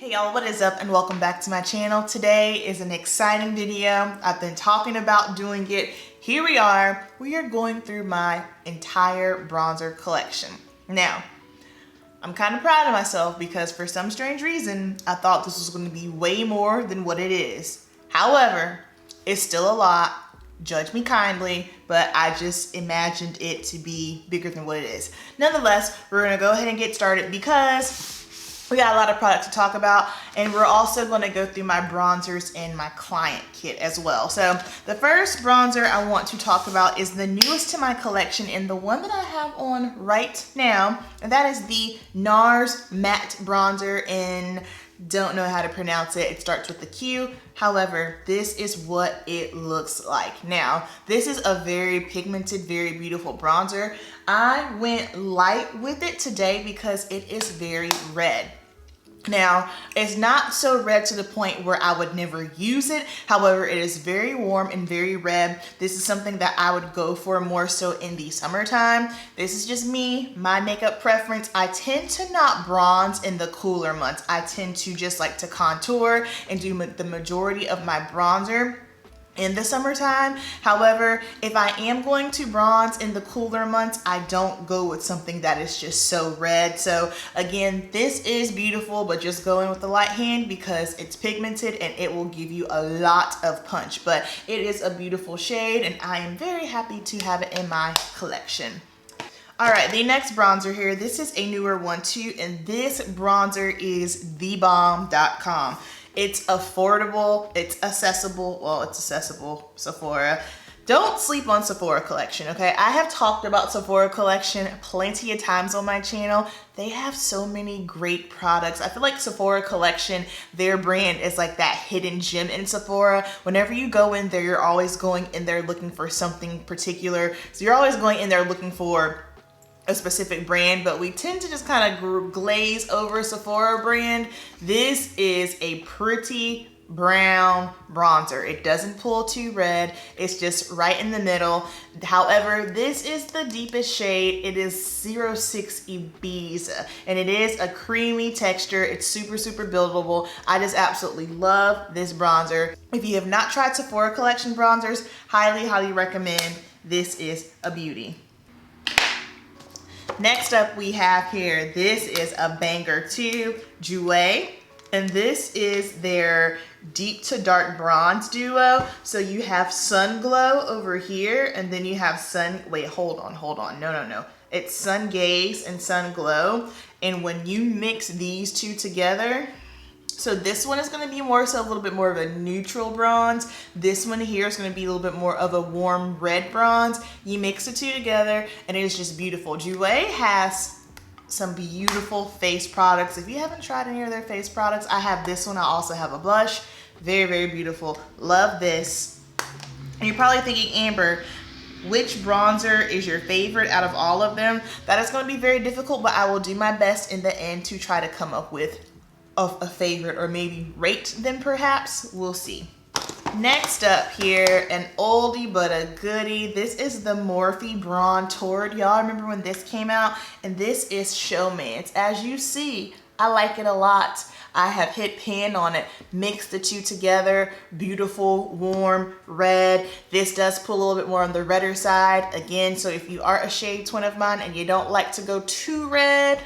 Hey y'all, what is up and welcome back to my channel. Today is an exciting video. I've been talking about doing it. Here we are. We are going through my entire bronzer collection. Now, I'm kind of proud of myself because for some strange reason, I thought this was going to be way more than what it is. However, it's still a lot. Judge me kindly, but I just imagined it to be bigger than what it is. Nonetheless, we're gonna go ahead and get started because we got a lot of products to talk about, and we're also going to go through my bronzers in my client kit as well. So the first bronzer I want to talk about is the newest to my collection and the one that I have on right now, and that is the NARS matte bronzer in, don't know how to pronounce it. It starts with a Q. However, this is what it looks like. Now, this is a very pigmented, very beautiful bronzer. I went light with it today because it is very red. Now, it's not so red to the point where I would never use it. However, it is very warm and very red. This is something that I would go for more so in the summertime. This is just me, my makeup preference. I tend to not bronze in the cooler months. I tend to just like to contour and do the majority of my bronzer in the summertime. However, if I am going to bronze in the cooler months, I don't go with something that is just so red. So again, this is beautiful, but just go in with the light hand because it's pigmented and it will give you a lot of punch. But it is a beautiful shade and I am very happy to have it in my collection. All right, the next bronzer here, this is a newer one too, and this bronzer is thebomb.com. It's affordable, it's accessible, well, it's accessible, Sephora. Don't sleep on Sephora Collection, okay? I have talked about Sephora Collection plenty of times on my channel. They have so many great products. I feel like Sephora Collection, their brand is like that hidden gem in Sephora. Whenever you go in there, you're always going in there looking for something particular. So you're always going in there looking for a specific brand, but we tend to just kind of glaze over Sephora brand. This is a pretty brown bronzer. It doesn't pull too red. It's just right in the middle. However, this is the deepest shade. It is 06 Ibiza, and it is a creamy texture. It's super, super buildable. I just absolutely love this bronzer. If you have not tried Sephora Collection bronzers, highly, highly recommend. This is a beauty. Next up we have here, this is a banger too, Jouer, and this is their deep to dark bronze duo. So you have Sun Glow over here, and then you have hold on, no. It's Sun Gaze and Sun Glow, and when you mix these two together, so this one is going to be more so a little bit more of a neutral bronze. This one here is going to be a little bit more of a warm red bronze. You mix the two together and it is just beautiful. Jouer has some beautiful face products. If you haven't tried any of their face products, I have this one. I also have a blush. Very, very beautiful. Love this. And you're probably thinking, Amber, which bronzer is your favorite out of all of them? That is going to be very difficult, but I will do my best in the end to try to come up with a favorite, or maybe rate them perhaps. We'll see. Next up here, an oldie but a goodie. This is the Morphe Bronze Torrid. Y'all remember when this came out? And this is Showman's. As you see, I like it a lot. I have hit pan on it, mixed the two together, beautiful, warm, red. This does pull a little bit more on the redder side. Again, so if you are a shade twin of mine and you don't like to go too red,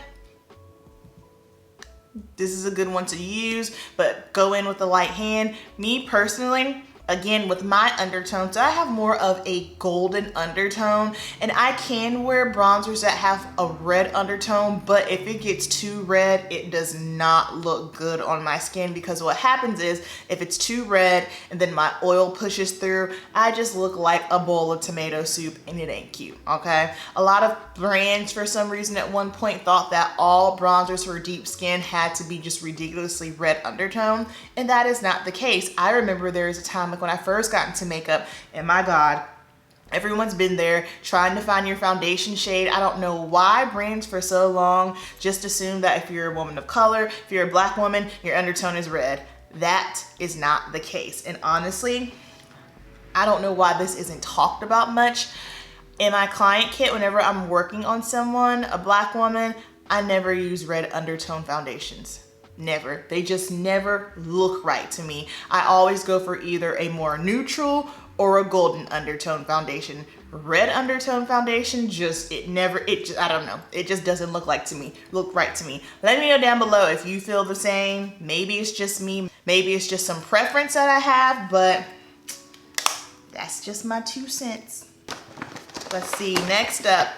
this is a good one to use, but go in with a light hand. Me personally, again, with my undertone, so I have more of a golden undertone, and I can wear bronzers that have a red undertone, but if it gets too red, it does not look good on my skin, because what happens is if it's too red and then my oil pushes through, I just look like a bowl of tomato soup, and it ain't cute, okay? A lot of brands, for some reason, at one point thought that all bronzers for deep skin had to be just ridiculously red undertone, and that is not the case. I remember there was a time like when I first got into makeup, and my God, everyone's been there trying to find your foundation shade. I don't know why brands for so long just assume that if you're a woman of color, if you're a black woman, your undertone is red. That is not the case. And honestly, I don't know why this isn't talked about much. In my client kit, whenever I'm working on someone, a black woman, I never use red undertone foundations. never. They just never look right to me. I always go for either a more neutral or a golden undertone foundation. Red undertone foundation, I don't know. It just doesn't look right to me. Let me know down below if you feel the same. Maybe it's just me. Maybe it's just some preference that I have, but that's just my 2 cents. Let's see, next up,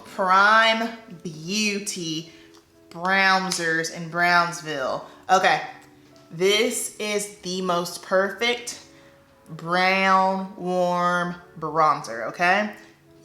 Prime Beauty Bronzers in Brownsville. Okay, this is the most perfect brown warm bronzer, okay?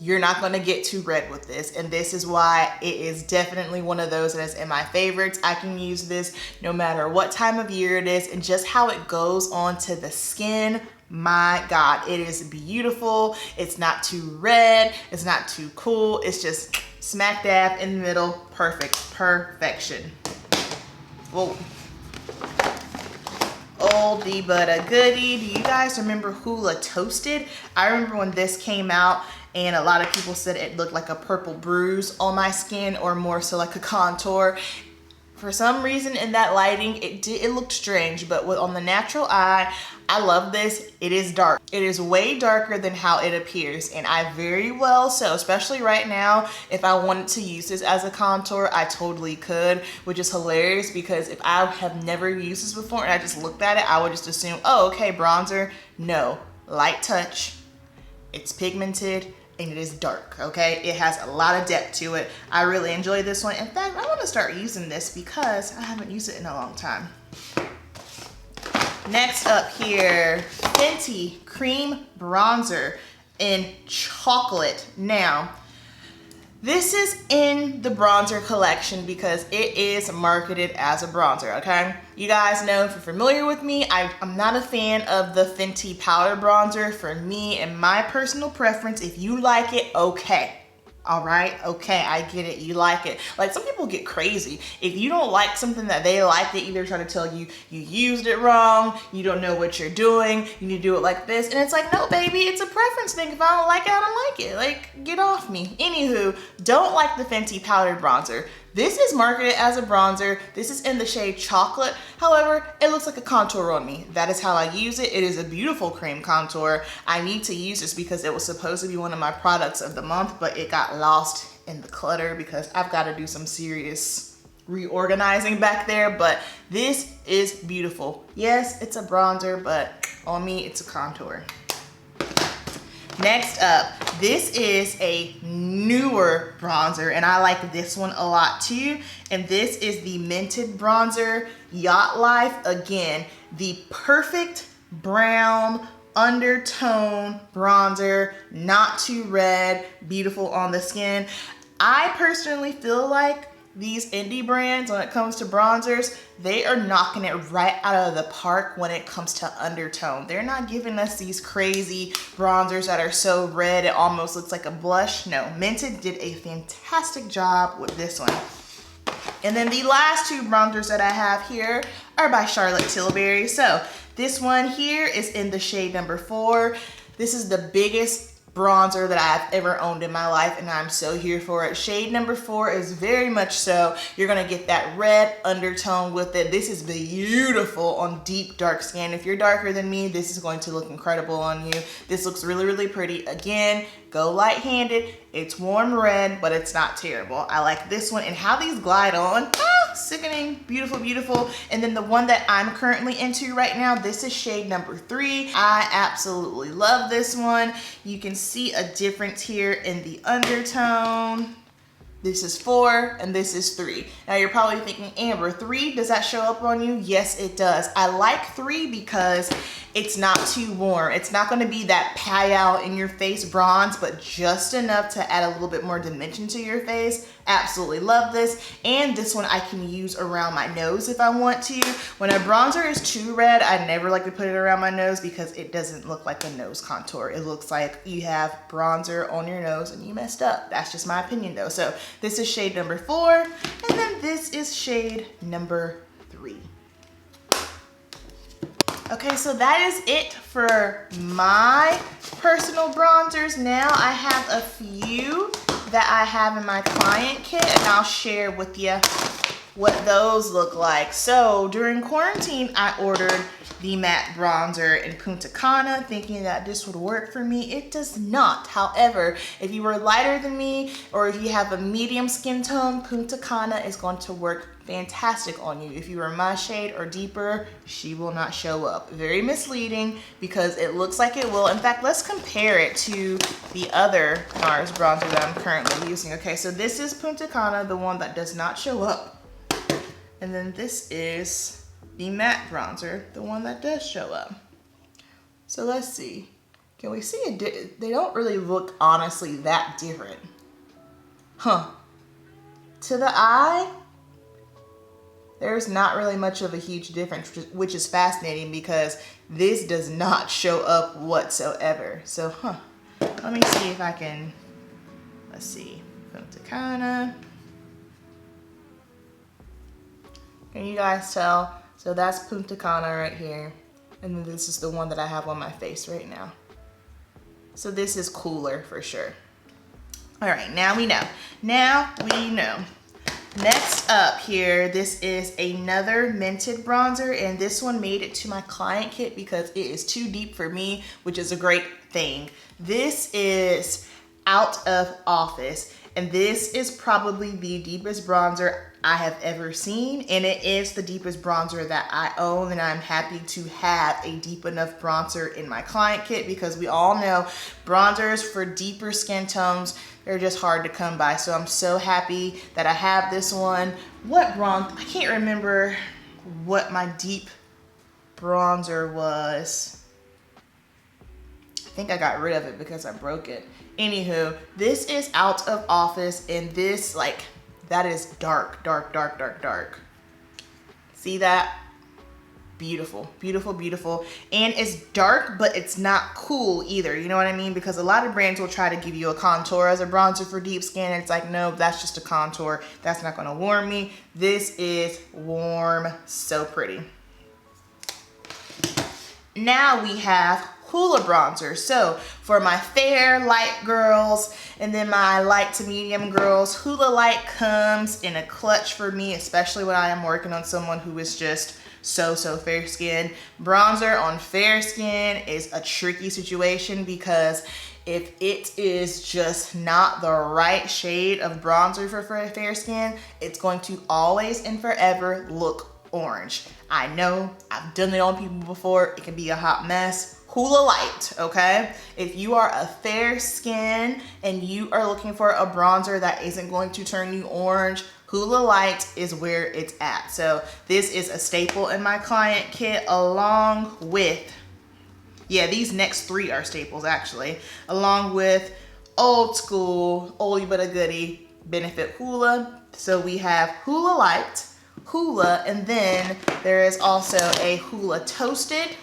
You're not gonna get too red with this, and this is why it is definitely one of those that is in my favorites. I can use this no matter what time of year it is, and just how it goes onto the skin, my God, it is beautiful. It's not too red, it's not too cool, it's just smack dab in the middle, perfection. Whoa. Oldie but a goodie. Do you guys remember Hula Toasted? I remember when this came out and a lot of people said it looked like a purple bruise on my skin, or more so like a contour. For some reason in that lighting, it looked strange, but on the natural eye, I love this. It is dark. It is way darker than how it appears, and I very well so, especially right now, if I wanted to use this as a contour, I totally could, which is hilarious because if I have never used this before and I just looked at it, I would just assume, oh, okay, bronzer. No, light touch, it's pigmented, and it is dark, okay? It has a lot of depth to it. I really enjoy this one. In fact, I wanna start using this because I haven't used it in a long time. Next up here, Fenty Cream Bronzer in Chocolate. Now, this is in the bronzer collection because it is marketed as a bronzer, okay? You guys know, if you're familiar with me, I'm not a fan of the Fenty powder bronzer. For me and my personal preference, if you like it, okay. All right, okay, I get it, you like it. Like, some people get crazy. If you don't like something that they like, they either try to tell you you used it wrong, you don't know what you're doing, you need to do it like this, and it's like, no, baby, it's a preference thing. If I don't like it, I don't like it. Like, get off me. Anywho, don't like the Fenty powdered bronzer. This is marketed as a bronzer. This is in the shade Chocolate. However, it looks like a contour on me. That is how I use it. It is a beautiful cream contour. I need to use this because it was supposed to be one of my products of the month, but it got lost in the clutter because I've got to do some serious reorganizing back there, but this is beautiful. Yes, it's a bronzer, but on me, it's a contour. Next up, this is a newer bronzer, and I like this one a lot too. And this is the Mented Bronzer Yacht Life. Again, the perfect brown undertone bronzer, not too red, beautiful on the skin. I personally feel like these indie brands, when it comes to bronzers, they are knocking it right out of the park when it comes to undertone. They're not giving us these crazy bronzers that are so red it almost looks like a blush. No, Mented did a fantastic job with this one. And then the last 2 bronzers that I have here are by Charlotte Tilbury. So this one here is in the shade number 4. This is the biggest bronzer that I've ever owned in my life, and I'm so here for it. Shade number 4 is very much so. You're gonna get that red undertone with it. This is beautiful on deep dark skin. If you're darker than me, this is going to look incredible on you. This looks really, really pretty. Again, go light-handed. It's warm red, but it's not terrible. I like this one, and how these glide on. Sickening, beautiful, beautiful. And then the one that I'm currently into right now, this is shade number 3. I absolutely love this one. You can see a difference here in the undertone. This is 4 and this is 3. Now you're probably thinking, Amber, 3, does that show up on you? Yes, it does. I like 3 because it's not too warm. It's not gonna be that pie in your face bronze, but just enough to add a little bit more dimension to your face. Absolutely love this. And this one I can use around my nose if I want to. When a bronzer is too red, I never like to put it around my nose because it doesn't look like a nose contour. It looks like you have bronzer on your nose and you messed up. That's just my opinion though. So this is shade number 4, and then this is shade number 3. Okay, so that is it for my personal bronzers. Now I have a few that I have in my client kit, and I'll share with you what those look like. So during quarantine, I ordered the matte bronzer in Punta Cana thinking that this would work for me. It does not. However, if you are lighter than me or if you have a medium skin tone, Punta Cana is going to work fantastic on you. If you are my shade or deeper, she will not show up. Very misleading because it looks like it will. In fact, let's compare it to the other NARS bronzer that I'm currently using. Okay, so this is Punta Cana, the one that does not show up. And then this is the matte bronzer, the one that does show up. So let's see. Can we see it? They don't really look honestly that different. Huh. To the eye, there's not really much of a huge difference, which is fascinating because this does not show up whatsoever. So, let me see if I can, let's see, Punta Cana. Can you guys tell? So that's Punta Cana right here. And then this is the one that I have on my face right now. So this is cooler for sure. All right, now we know. Now we know. Next up here, this is another minted bronzer, and this one made it to my client kit because it is too deep for me, which is a great thing. This is Out of Office, and this is probably the deepest bronzer I have ever seen, and it is the deepest bronzer that I own, and I'm happy to have a deep enough bronzer in my client kit because we all know bronzers for deeper skin tones, they're just hard to come by. So I'm so happy that I have this one. What bronzer? I can't remember what my deep bronzer was. I think I got rid of it because I broke it. Anywho, this is Out of Office, and this, like, that is dark, dark, dark, dark, dark. See that? Beautiful, beautiful, beautiful. And it's dark, but it's not cool either. You know what I mean? Because a lot of brands will try to give you a contour as a bronzer for deep skin. It's like, no, that's just a contour. That's not gonna warm me. This is warm, so pretty. Now we have Hula Bronzer. So for my fair light girls and then my light to medium girls, Hula Light comes in a clutch for me, especially when I am working on someone who is just so fair skin. Bronzer on fair skin is a tricky situation because if it is just not the right shade of bronzer for fair skin, it's going to always and forever look orange. I know, I've done it on people before. It can be a hot mess. Hula Light, okay? If you are a fair skin and you are looking for a bronzer that isn't going to turn you orange, Hula Light is where it's at. So this is a staple in my client kit along with, yeah, these next three are staples actually, along with old school, oldie but a goodie, Benefit Hula. So we have Hula Light, Hula, and then there is also a Hula Toasted.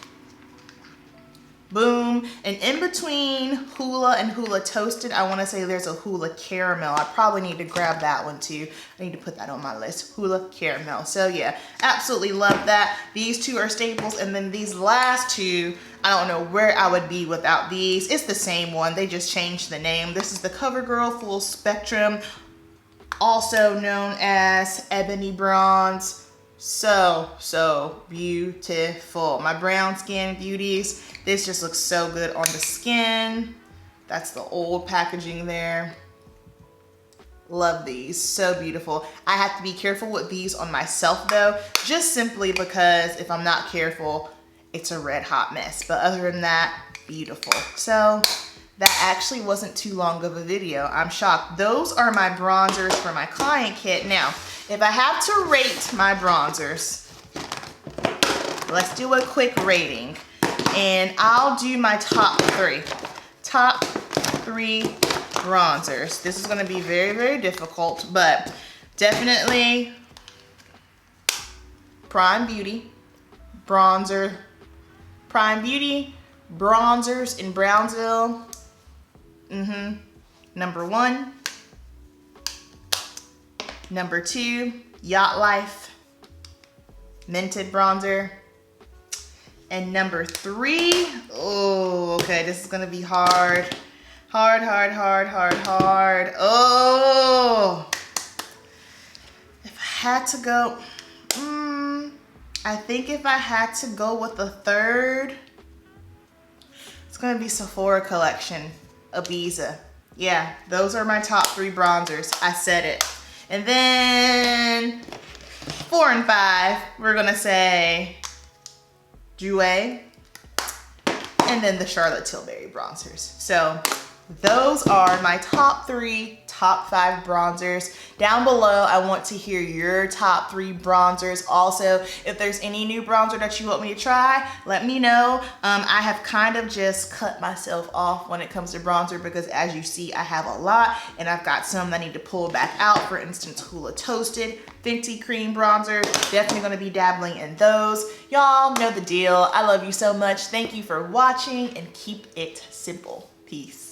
Boom. And in between Hula and Hula Toasted, I want to say there's a Hula Caramel. I probably need to grab that one too. I need to put that on my list. Hula Caramel. So yeah, absolutely love that. These two are staples. And then these last two, I don't know where I would be without these. It's the same one. They just changed the name. This is the CoverGirl Full Spectrum, also known as Ebony Bronze. So beautiful. My brown skin beauties. This just looks so good on the skin. That's the old packaging there. Love these, so beautiful. I have to be careful with these on myself though, just simply because if I'm not careful, it's a red hot mess. But other than that, beautiful. So that actually wasn't too long of a video. I'm shocked. Those are my bronzers for my client kit. Now, if I have to rate my bronzers, let's do a quick rating. And I'll do my top three. Top three bronzers. This is gonna be very difficult, but definitely Prime Beauty, bronzer, Prime Beauty, bronzers in Brownsville. Number 1. Number 2, Yacht Life, Minted Bronzer. And number 3, oh, okay, this is gonna be hard. Hard. Oh, if I had to go, I think if I had to go with a third, it's gonna be Sephora Collection, Ibiza. Yeah, those are my top 3 bronzers. I said it. And then 4 and 5, we're gonna say Jouer, and then the Charlotte Tilbury bronzers. So those are my top 3, top 5 bronzers. Down below, I want to hear your top 3 bronzers. Also, if there's any new bronzer that you want me to try, let me know. I have kind of just cut myself off when it comes to bronzer because as you see, I have a lot and I've got some that I need to pull back out. For instance, Hula Toasted, Fenty Cream Bronzer. Definitely gonna be dabbling in those. Y'all know the deal. I love you so much. Thank you for watching and keep it simple. Peace.